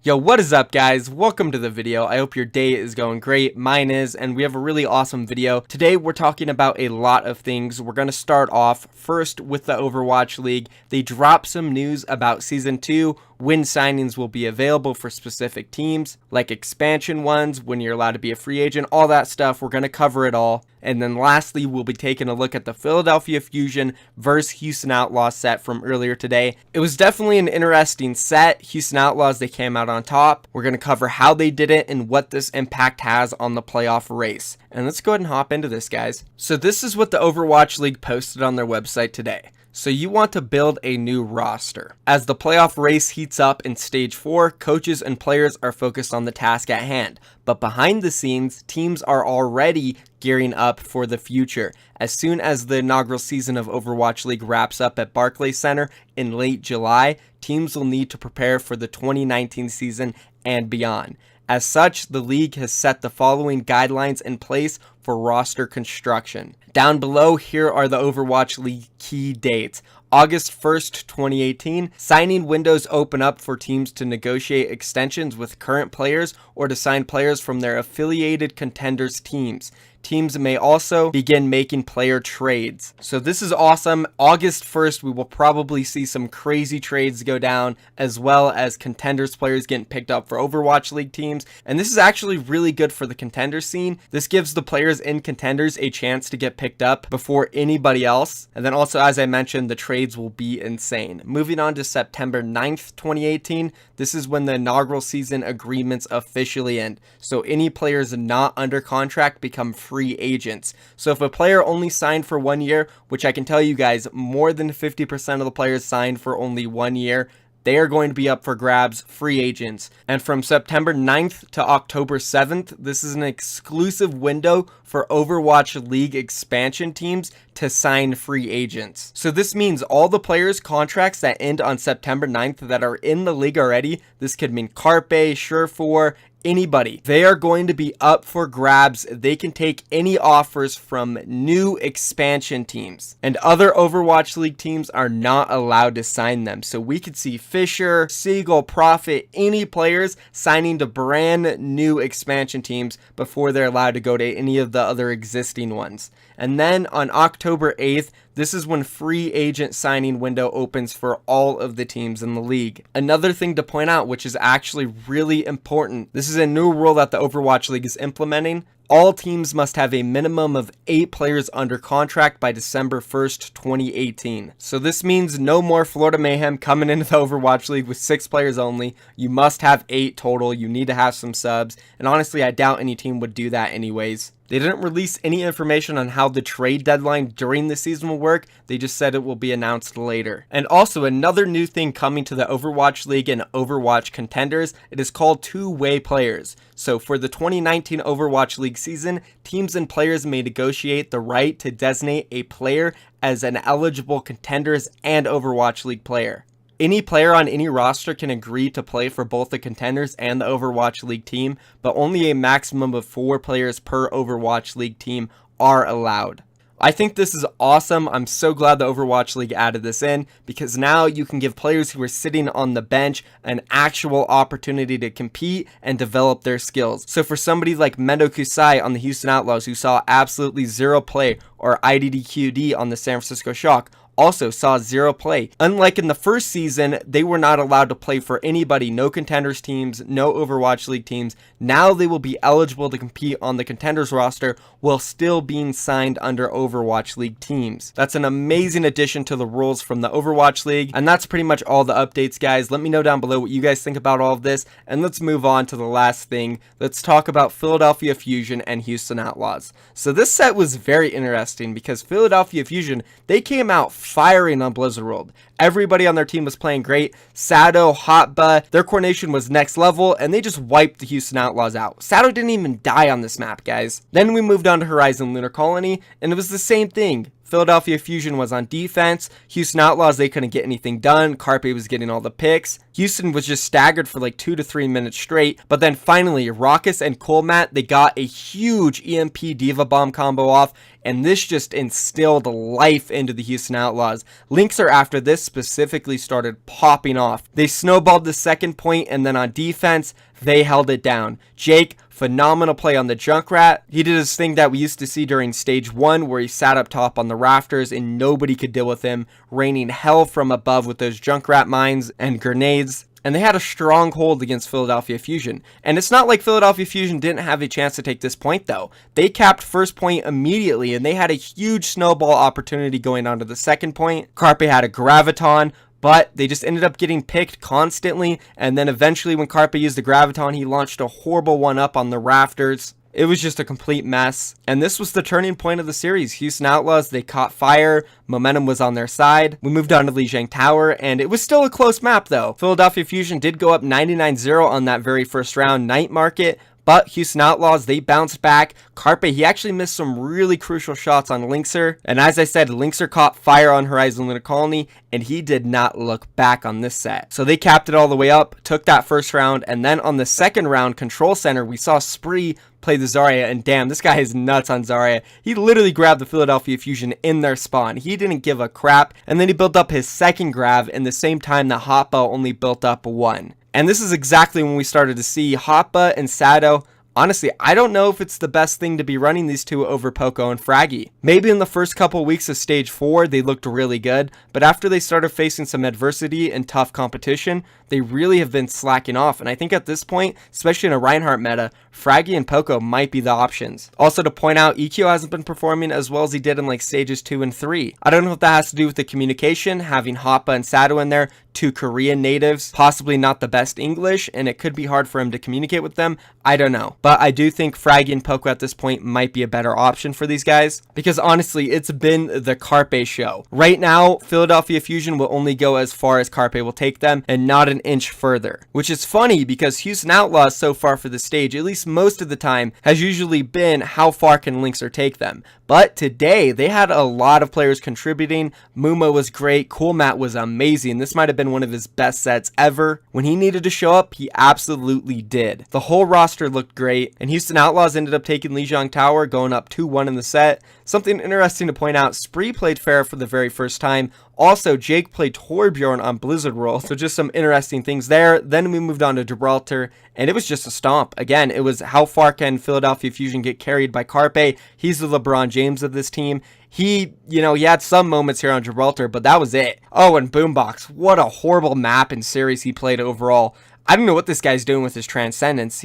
Yo, what is up guys? Welcome to the video. I hope your day is going great. Mine is, and we have a really awesome video. Today we're talking about a lot of things. We're going to start off first with the Overwatch League. They dropped some news about Season 2, when signings will be available for specific teams, like expansion ones, when you're allowed to be a free agent, all that stuff. We're going to cover it all. And then lastly, we'll be taking a look at the Philadelphia Fusion versus Houston Outlaws set from earlier today. It was definitely an interesting set. Houston Outlaws, they came out on top. We're going to cover how they did it and what this impact has on the playoff race. And let's go ahead and hop into this, guys. So this is what the Overwatch League posted on their website today. So you want to build a new roster. As the playoff race heats up in Stage 4, coaches and players are focused on the task at hand. But behind the scenes, teams are already gearing up for the future. As soon as the inaugural season of Overwatch League wraps up at Barclays Center in late July, teams will need to prepare for the 2019 season and beyond. As such, the league has set the following guidelines in place for roster construction. Down below, here are the Overwatch League key dates. August 1st, 2018, signing windows open up for teams to negotiate extensions with current players or to sign players from their affiliated contenders teams. Teams may also begin making player trades. So this is awesome. August 1st, we will probably see some crazy trades go down, as well as contenders players getting picked up for Overwatch League teams. And this is actually really good for the contender scene. This gives the players in contenders a chance to get picked up before anybody else. And then also, as I mentioned, the trades will be insane. Moving on to September 9th, 2018, this is when the inaugural season agreements officially end. So any players not under contract become free agents. So if a player only signed for 1 year, which I can tell you guys, more than 50% of the players signed for only 1 year, they are going to be up for grabs, free agents. And from September 9th to October 7th, this is an exclusive window for Overwatch League expansion teams to sign free agents. So this means all the players' contracts that end on September 9th that are in the league already, this could mean Carpe, Surefour, anybody, they are going to be up for grabs. They can take any offers from new expansion teams, and other Overwatch League teams are not allowed to sign them. So we could see Fisher, Siegel, Prophet, any players signing to brand new expansion teams before they're allowed to go to any of the other existing ones. And then on October 8th, this is when free agent signing window opens for all of the teams in the league. Another thing to point out, which is actually really important, this is a new rule that the Overwatch League is implementing. All teams must have a minimum of 8 players under contract by December 1st, 2018. So this means no more Florida Mayhem coming into the Overwatch League with 6 players only. You must have 8 total. You need to have some subs. And honestly, I doubt any team would do that anyways. They didn't release any information on how the trade deadline during the season will work. They just said it will be announced later. And also another new thing coming to the Overwatch League and Overwatch contenders, it is called two-way players. So for the 2019 Overwatch League season, teams and players may negotiate the right to designate a player as an eligible contenders and Overwatch League player. Any player on any roster can agree to play for both the contenders and the Overwatch League team, but only a maximum of 4 players per Overwatch League team are allowed. I think this is awesome. I'm so glad the Overwatch League added this in, because now you can give players who are sitting on the bench an actual opportunity to compete and develop their skills. So for somebody like Mendo Kusai on the Houston Outlaws, who saw absolutely 0 play, or IDDQD on the San Francisco Shock, also saw 0 play. Unlike in the first season, they were not allowed to play for anybody, no contenders teams, no Overwatch League teams. Now they will be eligible to compete on the contenders roster while still being signed under Overwatch League teams. That's an amazing addition to the rules from the Overwatch League, and that's pretty much all the updates, guys. Let me know down below what you guys think about all of this, and let's move on to the last thing. Let's talk about Philadelphia Fusion and Houston Outlaws. So this set was very interesting because Philadelphia Fusion, they came out firing on Blizzard World. Everybody on their team was playing great. Sado, Hotba, their coordination was next level, and they just wiped the Houston Outlaws out. Sado didn't even die on this map, guys. Then we moved on to Horizon Lunar Colony, and it was the same thing. Philadelphia Fusion was on defense. Houston Outlaws, they couldn't get anything done. Carpe was getting all the picks. Houston was just staggered for like 2 to 3 minutes straight. But then finally, Raucus and Coolmat, they got a huge EMP Diva Bomb combo off. And this just instilled life into the Houston Outlaws. Linkser after this specifically started popping off. They snowballed the second point, and then on defense, they held it down. Jake, phenomenal play on the Junkrat. He did his thing that we used to see during stage 1 where he sat up top on the rafters and nobody could deal with him, raining hell from above with those Junkrat mines and grenades. And they had a strong hold against Philadelphia Fusion. And it's not like Philadelphia Fusion didn't have a chance to take this point though. They capped first point immediately and they had a huge snowball opportunity going on to the second point. Carpe had a Graviton, but they just ended up getting picked constantly. And then eventually when Carpe used the Graviton, he launched a horrible one up on the rafters. It was just a complete mess. And this was the turning point of the series. Houston Outlaws, they caught fire. Momentum was on their side. We moved on to Lijiang Tower, and it was still a close map, though. Philadelphia Fusion did go up 99-0 on that very first round, Night Market. But Houston Outlaws, they bounced back. Carpe, he actually missed some really crucial shots on Linkser. And as I said, Linkser caught fire on Horizon Lunar Colony, and he did not look back on this set. So they capped it all the way up, took that first round, and then on the second round, Control Center, we saw Spree play the Zarya, and damn, this guy is nuts on Zarya. He literally grabbed the Philadelphia Fusion in their spawn. He didn't give a crap, and then he built up his second grab in the same time that Hotba only built up one. And this is exactly when we started to see Hotba and Sado. Honestly, I don't know if it's the best thing to be running these two over Poco and Fraggy. Maybe in the first couple weeks of stage 4, they looked really good, but after they started facing some adversity and tough competition, they really have been slacking off. And I think at this point, especially in a Reinhardt meta, Fraggy and Poco might be the options. Also to point out, EQ hasn't been performing as well as he did in like stages 2 and 3. I don't know if that has to do with the communication, having Hotba and Sado in there, two Korean natives, possibly not the best English, and it could be hard for him to communicate with them. I don't know. But I do think Fraggy and Poco at this point might be a better option for these guys, because honestly, it's been the Carpe show. Right now, Philadelphia Fusion will only go as far as Carpe will take them, and not an inch further. Which is funny, because Houston Outlaws so far for the stage, at least most of the time, has usually been how far can Linkser take them. But today, they had a lot of players contributing. Muma was great. Coolmat was amazing. This might have been one of his best sets ever. When he needed to show up, he absolutely did. The whole roster looked great, and Houston Outlaws ended up taking Lijiang Tower, going up 2-1 in the set. Something interesting to point out, Spree played fair for the very first time. Also, Jake played Torbjorn on Blizzard World, so just some interesting things there. Then we moved on to Gibraltar, and it was just a stomp. Again, it was how far can Philadelphia Fusion get carried by Carpe. He's the LeBron James of this team. He had some moments here on Gibraltar, but that was it. Oh, and Boombox, what a horrible map and series he played overall. I don't know what this guy's doing with his Transcendence.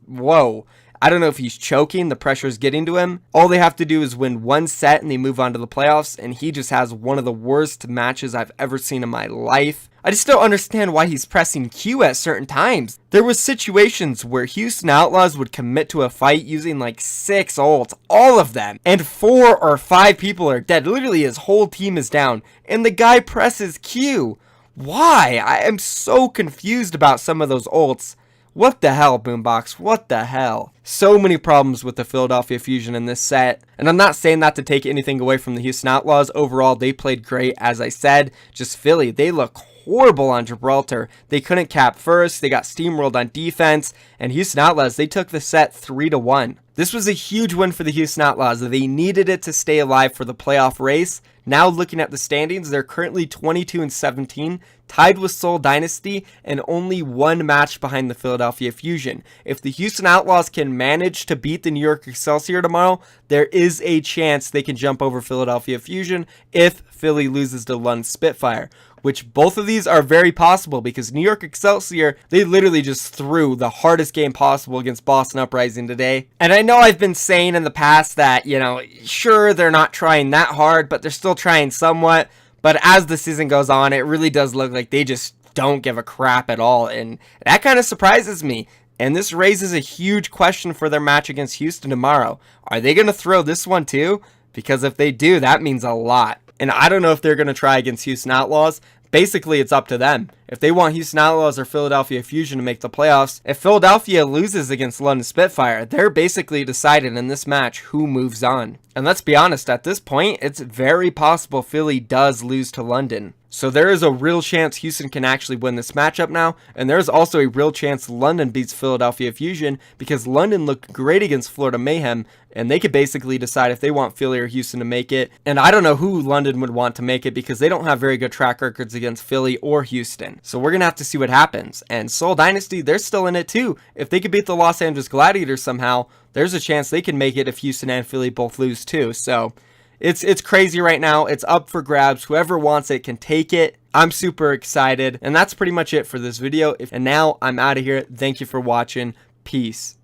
Whoa. I don't know if he's choking, the pressure's getting to him. All they have to do is win one set and they move on to the playoffs, and he just has one of the worst matches I've ever seen in my life. I just don't understand why he's pressing Q at certain times. There was situations where Houston Outlaws would commit to a fight using like 6 ults, all of them, and 4 or 5 people are dead. Literally his whole team is down, and the guy presses Q. Why? I am so confused about some of those ults. What the hell, Boombox? What the hell? So many problems with the Philadelphia Fusion in this set. And I'm not saying that to take anything away from the Houston Outlaws. Overall, they played great, as I said. Just Philly, they look horrible on Gibraltar. They couldn't cap first. They got steamrolled on defense. And Houston Outlaws, they took the set 3-1. This was a huge win for the Houston Outlaws. They needed it to stay alive for the playoff race. Now looking at the standings, they're currently 22-17, tied with Seoul Dynasty, and only 1 match behind the Philadelphia Fusion. If the Houston Outlaws can manage to beat the New York Excelsior tomorrow, there is a chance they can jump over Philadelphia Fusion if Philly loses to Lund Spitfire. Which both of these are very possible, because New York Excelsior, they literally just threw the hardest game possible against Boston Uprising today. And I know I've been saying in the past that, sure, they're not trying that hard, but they're still trying somewhat. But as the season goes on, it really does look like they just don't give a crap at all. And that kind of surprises me. And this raises a huge question for their match against Houston tomorrow. Are they going to throw this one too? Because if they do, that means a lot. And I don't know if they're going to try against Houston Outlaws. Basically, it's up to them. if they want Houston Outlaws or Philadelphia Fusion to make the playoffs, if Philadelphia loses against London Spitfire, they're basically decided in this match who moves on. And let's be honest, at this point, it's very possible Philly does lose to London. So there is a real chance Houston can actually win this matchup now, and there's also a real chance London beats Philadelphia Fusion because London looked great against Florida Mayhem, and they could basically decide if they want Philly or Houston to make it. And I don't know who London would want to make it because they don't have very good track records against Philly or Houston. So we're going to have to see what happens. And Seoul Dynasty, they're still in it too. If they could beat the Los Angeles Gladiators somehow, there's a chance they can make it if Houston and Philly both lose too. So it's crazy right now. It's up for grabs. Whoever wants it can take it. I'm super excited. And that's pretty much it for this video. And now I'm out of here. Thank you for watching. Peace.